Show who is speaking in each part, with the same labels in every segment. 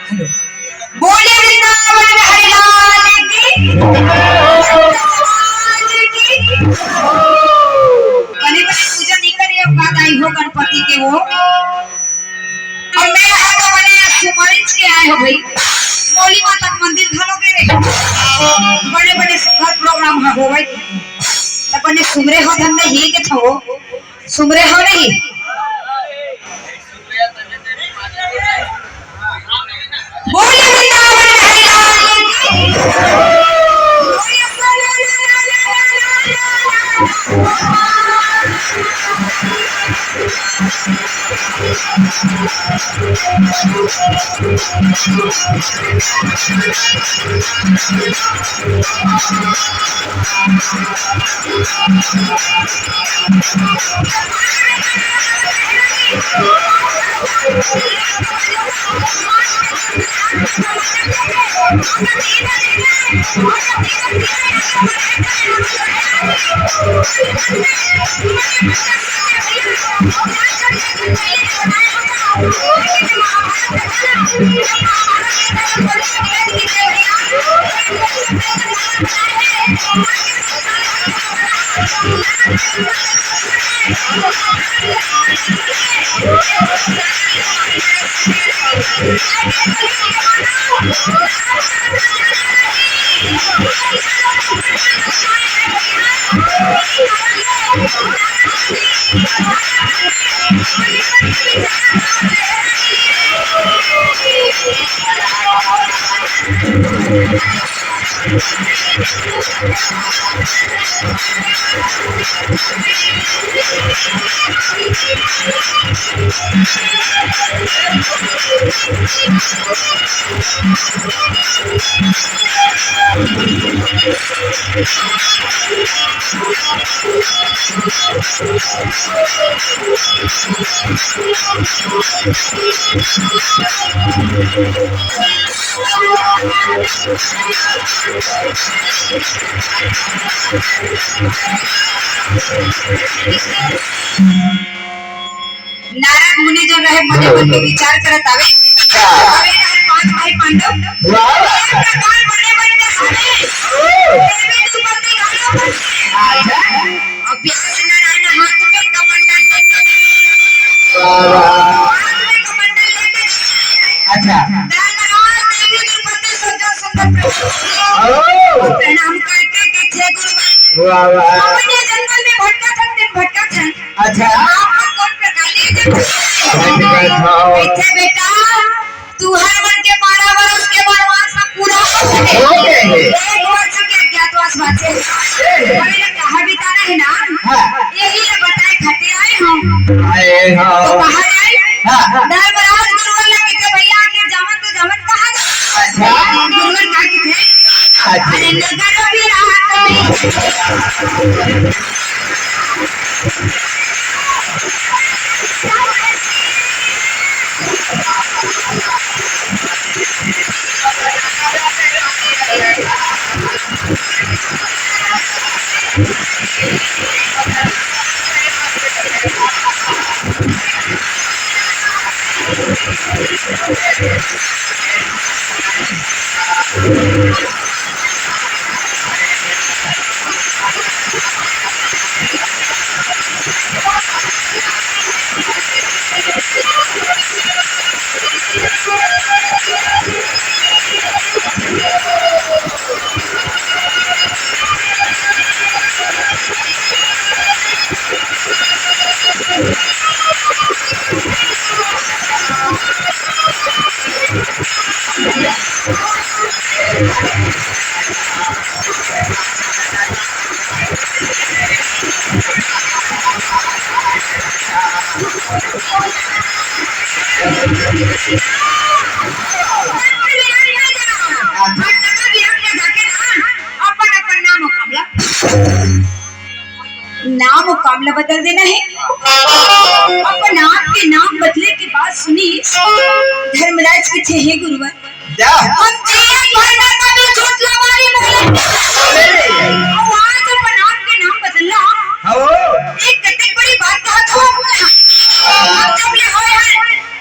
Speaker 1: बोले वृंदावन बिहारी लाल की बने बने पूजा नहीं करी अब बात आई हो गणपति के वो और मैं यहाँ तो बने सुमारी से आए हो भाई मौली माता का मंदिर घालोगे रे बड़े बड़े सुंदर प्रोग्राम हो भाई तब बने सुमरे हो धन नहीं के थो सुमरे हो नहीं बोले वृंदावन बिहारी लाल नारद मुनि जो रहे मने मन में विचार करत आवे पांच भाई पांडव प्रकार बने बने हमें देवी दुपति घालो अब व्यास नारायण हाथ में कमंडल लेके अच्छा देवी दुपति सजा सुंदर प्रणाम करके के थे गुरु वाह वाह अपने जंगल में भटका था दिन भटका था अच्छा आप कौन प्रकार ले बेटा तू हर वन के 12 वर्ष के वनवास पूरा हो गए एक वर्ष के अज्ञातवास बाचे हमें कहा बिताना है ना यही ले बताए खातिर आए हो तो कहा जाए धर्मराज गुरुवर लगे के भैया आखिर जामन कहा अच्छा गुरुवर कहा कि थे अरे नगर भी रात में नाम मुकाबला बदल देना है। अपन आपके नाम बदले की बात सुनी धर्मराज के थे हे गुरुवर। हम जीवन भर में कभी झूठ लबारी बोले और आज अपन आपके नाम बदलना एक कितनी बड़ी बात कहा था। हम जब ये होए हैं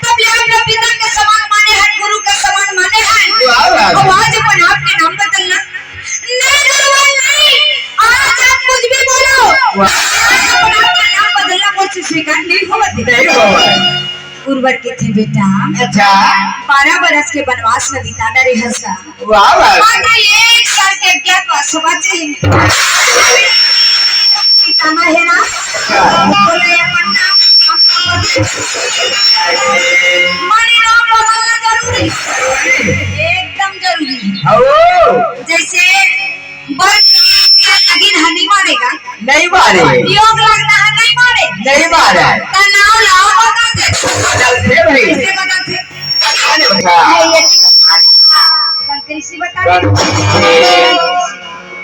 Speaker 1: तब ये अपने पिता के समान माने हैं, गुरु के समान माने हैं और आज अपन आपके नाम बदलना नहीं गुरुवर नहीं। आज आप कुछ भी बोलो आपके नाम बदलना मुझसे स्वीकार नहीं होगा। गुरुवर के थे बेटा।
Speaker 2: अच्छा
Speaker 1: 12 बरस के वनवास में बिताना रेहसा।
Speaker 2: वाह
Speaker 1: 1 साल के अज्ञातवास बचे बिताना है ना। बोले अपन मानी नाम बदलना जरूरी एकदम जरूरी। जैसे लेकिन हनी मारेगा
Speaker 2: नहीं मारे
Speaker 1: योग लगता है नहीं मारे
Speaker 2: नहीं मारा
Speaker 1: का नाम लाओ बता दे
Speaker 2: भाई
Speaker 1: किसे बता दे कंकरीसी बता दे।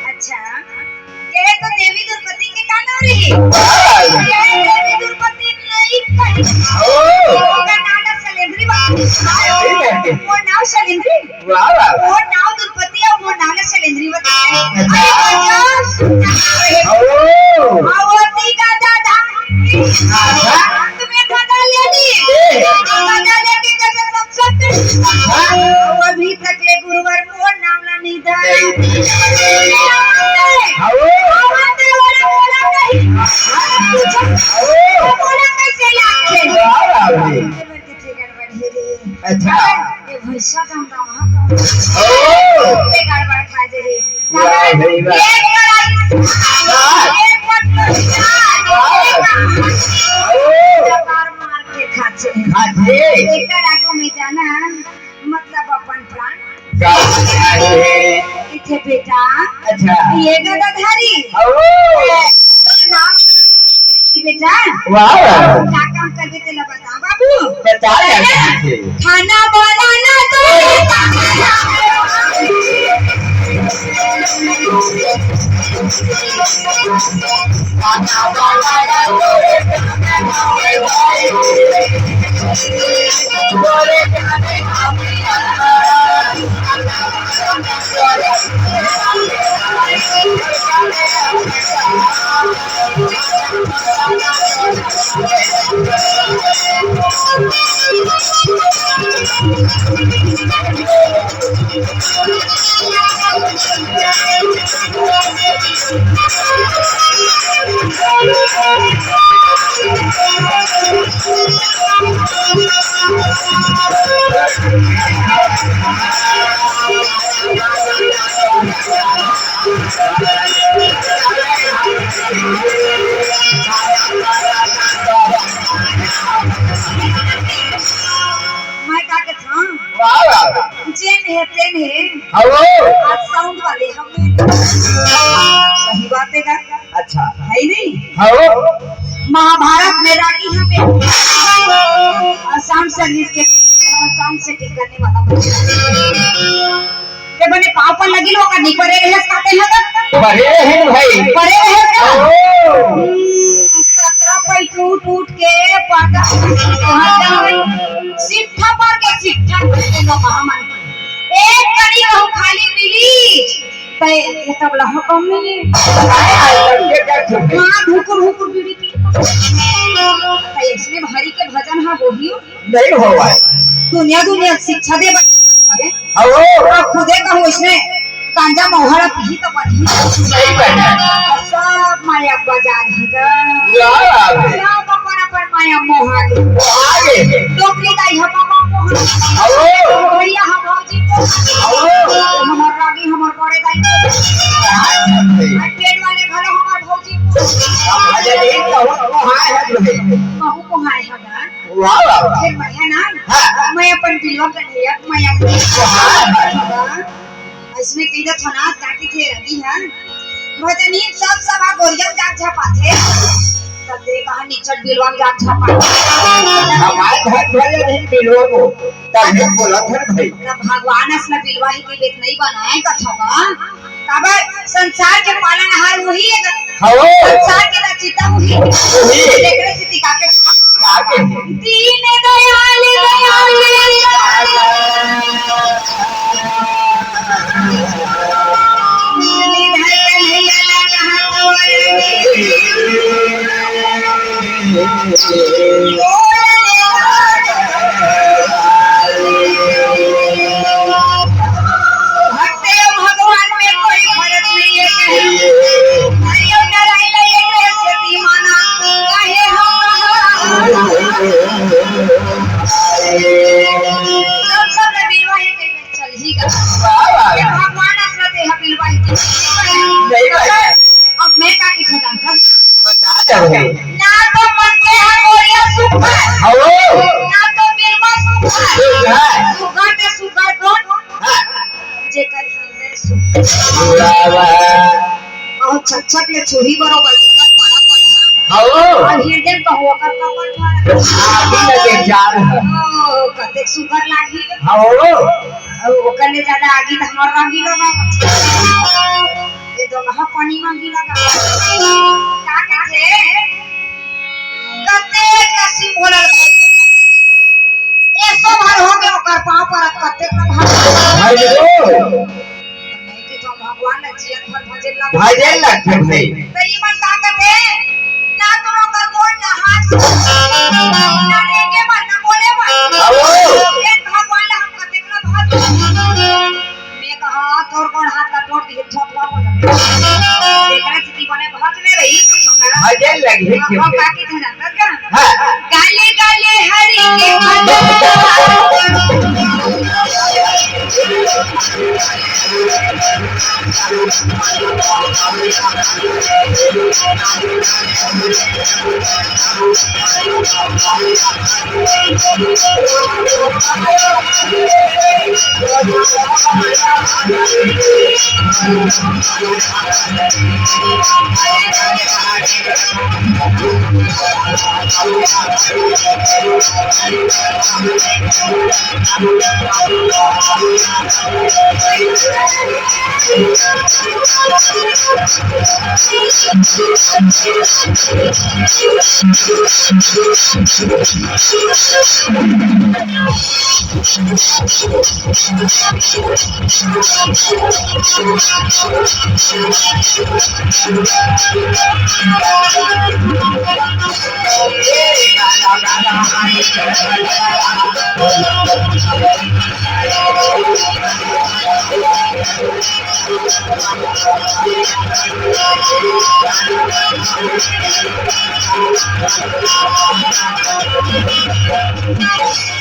Speaker 1: अच्छा ये तो देवी दुर्पति के का नाम रही देवी दुर्पति नहीं कही का नाम शैलेंद्री वो नाम शैलेंद्री वो नाम दुर्पति और वो नाम शैलेंद्री बता। आवती का दादा तुम्हें दादा ले ली दादा लेके कैसे सब अभी तक ले गुरुवर मोर नाम ला नहीं था बोला कैसे लागे।
Speaker 2: अच्छा
Speaker 1: ये भैसा काम का वहां पे गड़बड़ खा जे मार के खाचे एकर आगो में जाना मतलब अपन प्राण इथे बेटा।
Speaker 2: अच्छा
Speaker 1: ये गदाधारी नाम बेटा क्या काम करके तेला बता बाबू
Speaker 2: बता
Speaker 1: खाना बनाना मैं का के था जेन है तेन है आज साउंड वाले हमें सही बात है का।
Speaker 2: अच्छा
Speaker 1: है नहीं महाभारत में रागी हमें आसाम सर्विस के आसाम से ठीक करने वाला के बने पाव पर लगी लोग नहीं पड़े रहे खाते हैं
Speaker 2: बड़े हैं भाई
Speaker 1: पड़े रहे 17 पे टूट के पाटा सिट्ठा पर के सिट्ठा के लो महामन एक कड़ी कहूं खाली मिली तो ये तब लह कम मिली हां हुकुर बीड़ी पी तो इसमें हरि के भजन हा बोलियो
Speaker 2: नहीं होगा
Speaker 1: दुनिया शिक्षा दे खुदे कहूँ इसमें गांजा मोहरा पी तो बनी सब माया बाजार है सब अपन माया मोहा टोकरी दाई हम बाबा मोहन भैया हम भौजी हमर रानी हमर बड़े दाई पेट वाले भलो हमर भौजी महू को हाय हगा फिर मैं ना मैं अपन बिलवा कन्हैया मैं इसमें कहीं थाना ताकि थे रही है भजनी सब सभा गोरियन जाग झपाथे कते कहा निचट बिलवा में जात छपा
Speaker 2: हमारे घर भले नहीं बिलो को तब हम बोला था भाई
Speaker 1: तब भगवान असला बिलवा ही के लेत नहीं बनाए कथवा काबर संसार के पालनहार वही है
Speaker 2: हवो
Speaker 1: संसार के रचयिता वही
Speaker 2: वही।
Speaker 1: देखरे से दिखा के
Speaker 2: आगे
Speaker 1: दीन दयाल भक्ते भगवान में कोई फर्क नहीं है कहीं हरिओम नारायण ये सती माना कहे हम सब बिलवाही के चल ही गा ये भगवान असला देह बिलवाही के
Speaker 2: नहीं भाई
Speaker 1: अब मैं का की जानता
Speaker 2: बता दे
Speaker 1: ना तो मन के हकोरिया सुख है
Speaker 2: हवो
Speaker 1: ना तो बिलवा सुख है सुगर ते सुगर दोन जे कर हृदय सुख बहुत छक ले चोरी बरोबर दिखत पड़ा
Speaker 2: हवो
Speaker 1: और हृदय का होकर कपड़
Speaker 2: आगे लगे जार
Speaker 1: ओ कते सुगर लागी
Speaker 2: हवो
Speaker 1: और ओकर ले ज्यादा आगी त हमर रंगी लगा ये तो कहा पानी मांगी लगा का कहते कते कसी बोलल ए सो भर हो गए ओकर पांव पर कते का भाग
Speaker 2: हवो
Speaker 1: नहीं कि तो भगवान ने जियत भर भजन लगा
Speaker 2: भाई लगते भाई
Speaker 1: तो ये मन का कहते ना तो ओकर गोड़ ना हाथ ना लेके मन ना बोले मन
Speaker 2: हवो
Speaker 1: ये भगवान ने हम कते का भाग मैं कहा तोर गोड़ हाथ का टोट दिए छोटवा हो जाए देखरा स्थिति बने भाग ले रही
Speaker 2: भाई लगे
Speaker 1: हम काकी थे जानता का
Speaker 2: हां
Speaker 1: गाले गाले हरि के
Speaker 2: Thank you.